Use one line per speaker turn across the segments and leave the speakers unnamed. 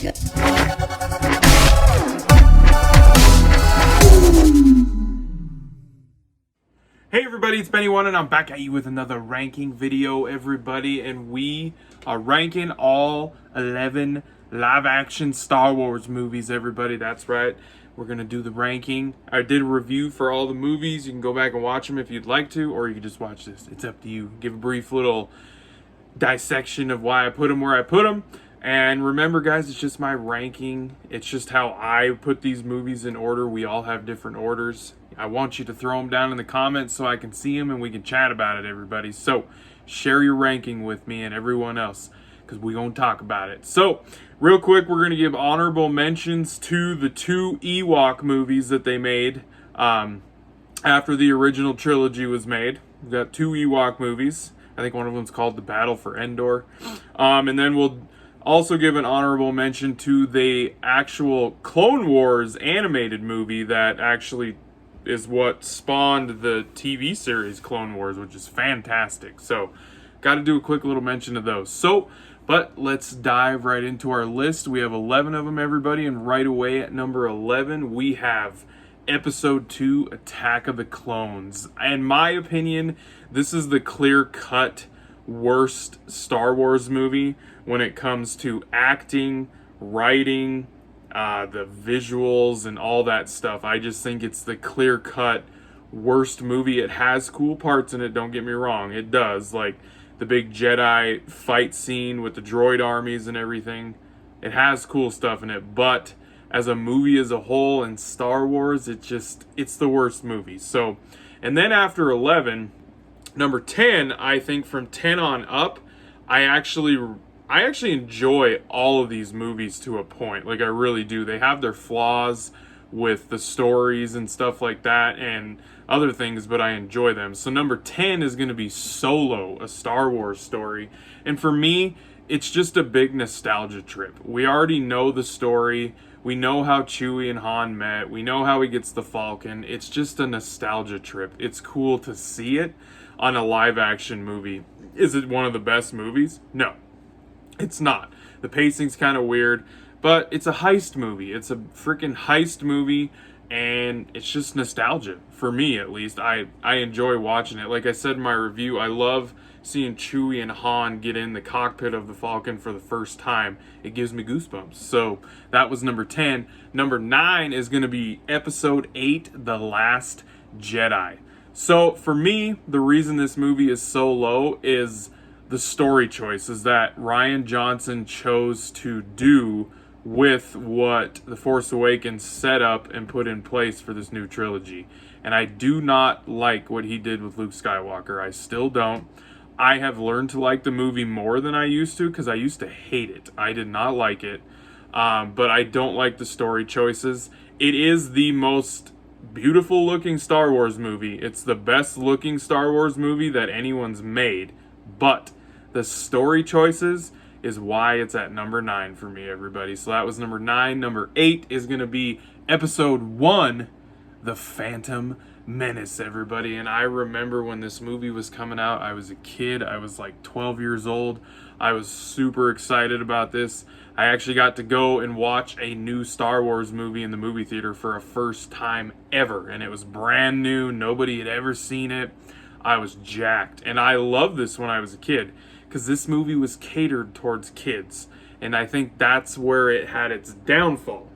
shit.
Hey everybody, it's Benny1 and I'm back at you with another ranking video, everybody, and we are ranking all 11 live-action Star Wars movies, everybody. That's right, we're going to do the ranking. I did a review for all the movies. You can go back and watch them if you'd like to, or you can just watch this. It's up to you. Give a brief little dissection of why I put them where I put them. And remember, guys, it's just my ranking. It's just how I put these movies in order. We all have different orders. I want you to throw them down in the comments so I can see them and we can chat about it, everybody. So share your ranking with me and everyone else, because we're going to talk about it. So real quick, we're going to give honorable mentions to the 2 Ewok movies that they made after the original trilogy was made. We've got 2 Ewok movies. I think one of them's called The Battle for Endor. And then we'll also give an honorable mention to the actual Clone Wars animated movie that actually is what spawned the TV series Clone Wars, which is fantastic. So, got to do a quick little mention of those. So, but let's dive right into our list. We have 11 of them, everybody, and right away at number 11, we have Episode 2, Attack of the Clones. In my opinion, this is the clear-cut worst Star Wars movie when it comes to acting, writing, the visuals and all that stuff. I just think it's the clear-cut worst movie. It has cool parts in it, don't get me wrong. It does, like the big Jedi fight scene with the droid armies and everything. It has cool stuff in it, but as a movie as a whole in Star Wars, it's the worst movie. So, and then after 11, number 10, I think from 10 on up, I actually enjoy all of these movies to a point. Like, I really do. They have their flaws with the stories and stuff like that and other things, but I enjoy them. So number 10 is going to be Solo, a Star Wars story. And for me, it's just a big nostalgia trip. We already know the story. We know how Chewie and Han met. We know how he gets the Falcon. It's just a nostalgia trip. It's cool to see it on a live action movie. Is it one of the best movies? No. It's not. The pacing's kind of weird, but it's a heist movie. It's a freaking heist movie, and it's just nostalgia. For me, at least. I enjoy watching it. Like I said in my review, I love seeing Chewie and Han get in the cockpit of the Falcon for the first time. It gives me goosebumps. So, that was number 10. Number 9 is going to be Episode 8, The Last Jedi. So, for me, the reason this movie is so low is the story choices that Rian Johnson chose to do with what The Force Awakens set up and put in place for this new trilogy. And I do not like what he did with Luke Skywalker. I still don't. I have learned to like the movie more than I used to, because I used to hate it. I did not like it. But I don't like the story choices. It is the most beautiful looking Star Wars movie. It's the best looking Star Wars movie that anyone's made. But the story choices is why it's at number 9 for me, everybody. So that was number 9. Number 8 is going to be Episode 1, The Phantom Menace, everybody. And I remember when this movie was coming out, I was a kid. I was like 12 years old. I was super excited about this. I actually got to go and watch a new Star Wars movie in the movie theater for a first time ever. And it was brand new. Nobody had ever seen it. I was jacked. And I loved this when I was a kid, because this movie was catered towards kids. And I think that's where it had its downfall.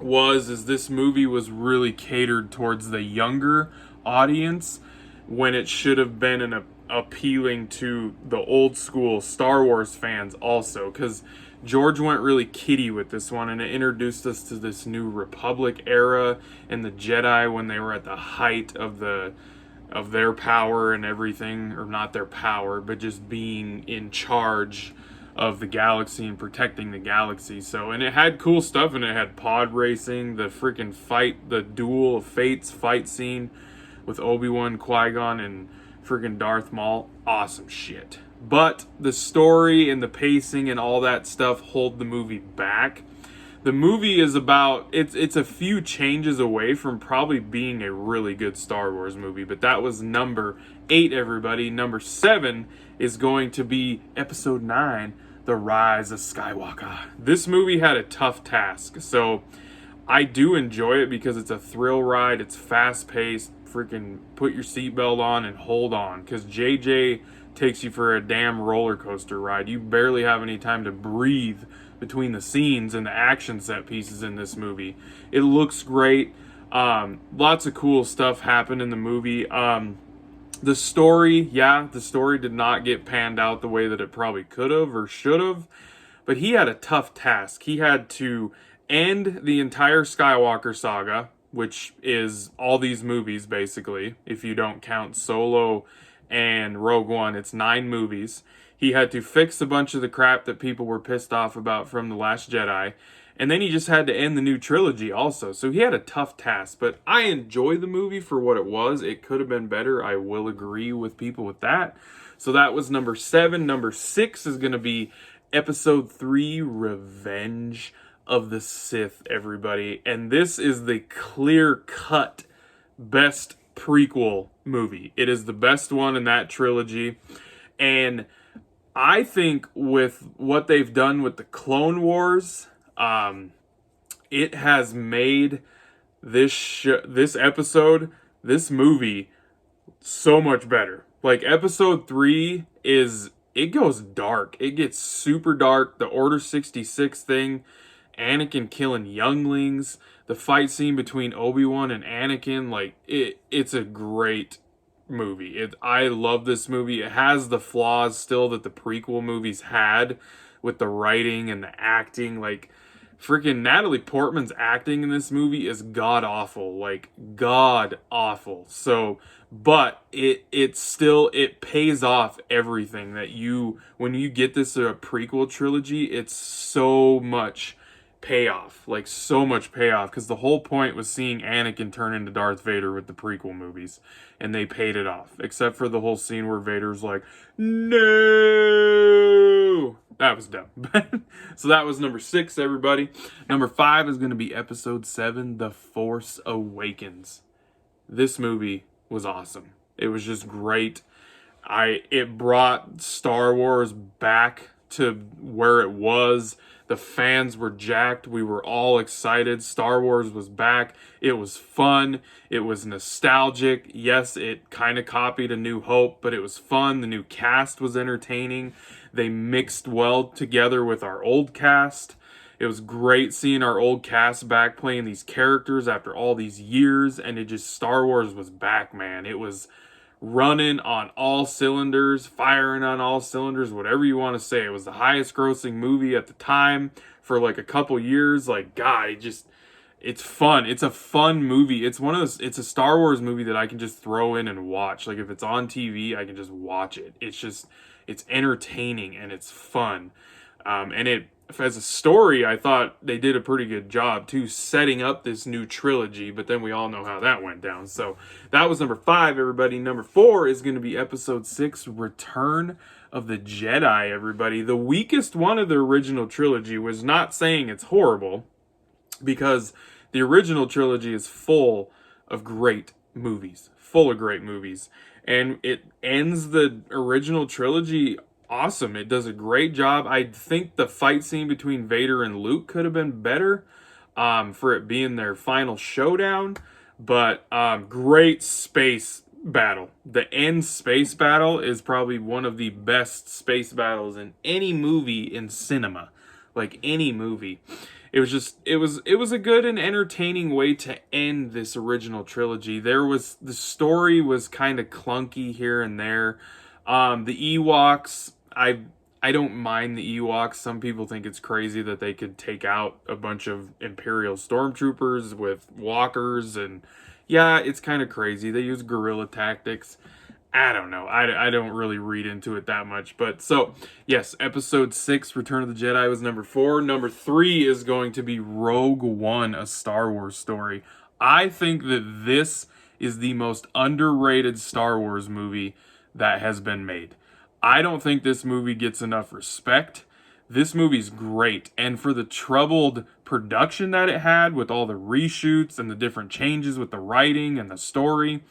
Is this movie was really catered towards the younger audience, when it should have been appealing to the old school Star Wars fans also, because George went really kiddie with this one, and it introduced us to this new Republic era and the Jedi when they were at the height of their power and everything, or not their power, but just being in charge of the galaxy and protecting the galaxy. So, and it had cool stuff, and it had pod racing, the freaking fight, the Duel of Fates fight scene with Obi-Wan, Qui-Gon, and freaking Darth Maul. Awesome shit. But the story and the pacing and all that stuff hold the movie back. The movie is about, it's a few changes away from probably being a really good Star Wars movie, but that was number 8, everybody. Number 7 is going to be Episode 9, The Rise of Skywalker. This movie had a tough task, so I do enjoy it because it's a thrill ride. It's fast paced. Freaking put your seatbelt on and hold on, because JJ takes you for a damn roller coaster ride. You barely have any time to breathe between the scenes and the action set pieces in this movie. It looks great. Lots of cool stuff happened in the movie. The story did not get panned out the way that it probably could have or should have, but he had a tough task. He had to end the entire Skywalker saga, which is all these movies basically. If you don't count Solo and Rogue One, it's 9 movies. He had to fix a bunch of the crap that people were pissed off about from The Last Jedi. And then he just had to end the new trilogy also. So he had a tough task. But I enjoy the movie for what it was. It could have been better. I will agree with people with that. So that was number 7. Number 6 is going to be Episode 3, Revenge of the Sith, everybody. And this is the clear-cut best prequel movie. It is the best one in that trilogy. And I think with what they've done with the Clone Wars, it has made this episode, this movie, so much better. Like, Episode 3 it goes dark. It gets super dark. The Order 66 thing, Anakin killing younglings, the fight scene between Obi-Wan and Anakin, like, it's a great movie. I love this movie. It has the flaws still that the prequel movies had with the writing and the acting. Like, freaking Natalie Portman's acting in this movie is god awful. Like, god awful. So, but it pays off everything that when you get this prequel trilogy, it's so much payoff, like so much payoff, because the whole point was seeing Anakin turn into Darth Vader with the prequel movies, and they paid it off, except for the whole scene where Vader's like, no, that was dumb. So that was number 6, everybody. Number 5 is going to be Episode 7, The Force Awakens. This movie was awesome. It was just great. It brought Star Wars back to where it was. The fans were jacked. We were all excited. Star Wars was back. It was fun. It was nostalgic. Yes, it kind of copied A New Hope, but it was fun. The new cast was entertaining. They mixed well together with our old cast. It was great seeing our old cast back playing these characters after all these years, and Star Wars was back, man. It was running on all cylinders, firing on all cylinders, whatever you want to say. It was the highest grossing movie at the time for like a couple years. Like, God, it's fun. It's a fun movie. It's a Star Wars movie that I can just throw in and watch. Like, if it's on TV, I can just watch it. It's entertaining and it's fun. As a story, I thought they did a pretty good job too, setting up this new trilogy, but then we all know how that went down. So that was number 5, everybody. Number 4 is going to be Episode 6, Return of the Jedi, everybody. The weakest one of the original trilogy, was not saying it's horrible, because the original trilogy is full of great movies. And it ends the original trilogy awesome. It does a great job. I think the fight scene between Vader and Luke could have been better for it being their final showdown, but great space battle. The end space battle is probably one of the best space battles in any movie in cinema. Like, any movie. It was a good and entertaining way to end this original trilogy. The story was kind of clunky here and there. The Ewoks, I don't mind the Ewoks. Some people think it's crazy that they could take out a bunch of Imperial stormtroopers with walkers, and yeah, it's kind of crazy. They use guerrilla tactics. I don't know. I don't really read into it that much. But so, yes, Episode 6, Return of the Jedi, was number 4. Number 3 is going to be Rogue One, A Star Wars Story. I think that this is the most underrated Star Wars movie that has been made. I don't think this movie gets enough respect. This movie's great, and for the troubled production that it had with all the reshoots and the different changes with the writing and the story,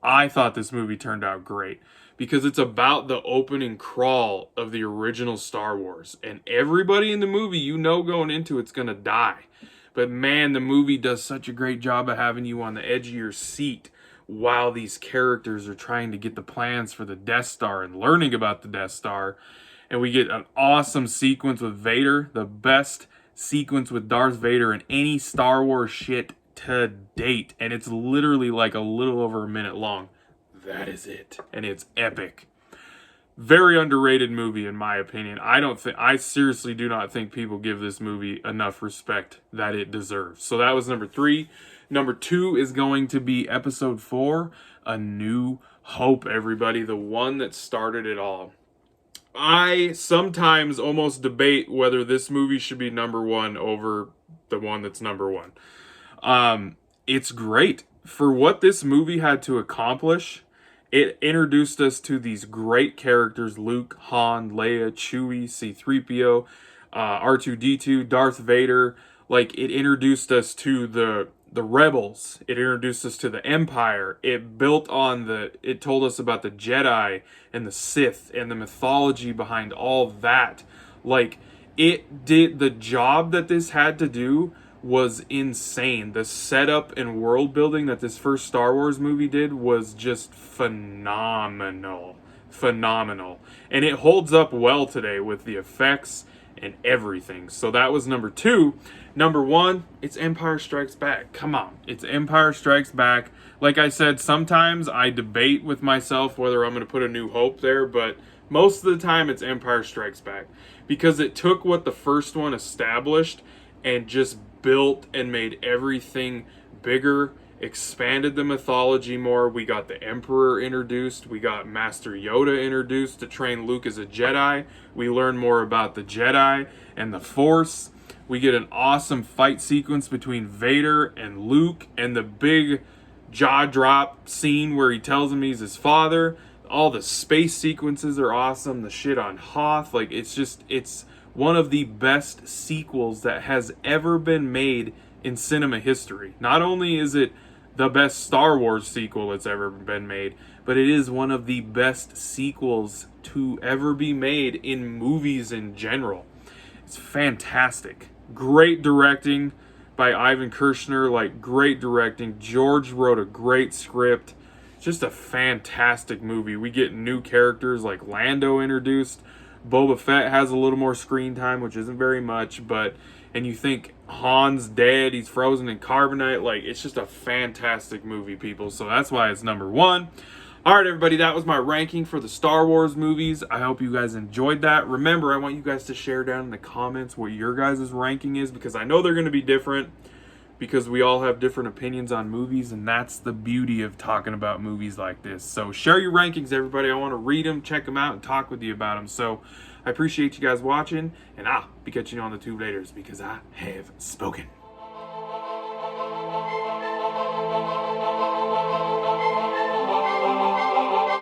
I thought this movie turned out great. because it's about the opening crawl of the original Star Wars. And everybody in the movie, you know, going into it's going to die. But man, the movie does such a great job of having you on the edge of your seat while these characters are trying to get the plans for the Death Star and learning about the Death Star. And we get an awesome sequence with Vader, the best sequence with Darth Vader in any Star Wars shit to date. And it's literally like a little over a minute long. That is it. And it's epic. Very underrated movie in my opinion. I seriously do not think people give this movie enough respect that it deserves. So that was number 3. Number 2 is going to be episode 4, A New Hope, everybody. The one that started it all. I sometimes almost debate whether this movie should be number 1 over the one that's number 1. It's great. For what this movie had to accomplish, it introduced us to these great characters: Luke, Han, Leia, Chewie, C-3PO, R2-D2, Darth Vader. Like, it introduced us to the rebels. It introduced us to the Empire. It built on it told us about the Jedi and the Sith and the mythology behind all that. Like, it did the job that this had to do was insane. The setup and world building that this first Star Wars movie did was just phenomenal. And it holds up well today with the effects and everything. So that was number 2. Number 1, it's Empire Strikes Back. Come on, it's Empire Strikes Back. Like I said, sometimes I debate with myself whether I'm going to put A New Hope there, but most of the time it's Empire Strikes Back, because it took what the first one established and just built and made everything bigger, expanded the mythology more. We got the Emperor introduced. We got Master Yoda introduced to train Luke as a Jedi. We learn more about the Jedi and the Force. We get an awesome fight sequence between Vader and Luke, and the big jaw drop scene where he tells him he's his father. All the space sequences are awesome. The shit on Hoth, like, it's one of the best sequels that has ever been made in cinema history. Not only is it the best Star Wars sequel that's ever been made, but it is one of the best sequels to ever be made in movies in general. It's fantastic. Great directing by Ivan Kershner, like, great directing. George wrote a great script. Just a fantastic movie. We get new characters like Lando introduced. Boba Fett has a little more screen time, which isn't very much, and you think Han's dead, he's frozen in carbonite. Like, it's just a fantastic movie, people. So that's why it's number 1. All right, everybody, that was my ranking for the Star Wars movies. I hope you guys enjoyed that. Remember, I want you guys to share down in the comments what your guys' ranking is, because I know they're going to be different, because we all have different opinions on movies, and that's the beauty of talking about movies like this. So share your rankings, everybody. I want to read them, check them out, and talk with you about them. So I appreciate you guys watching, and I'll be catching you on the tube later, because I have spoken.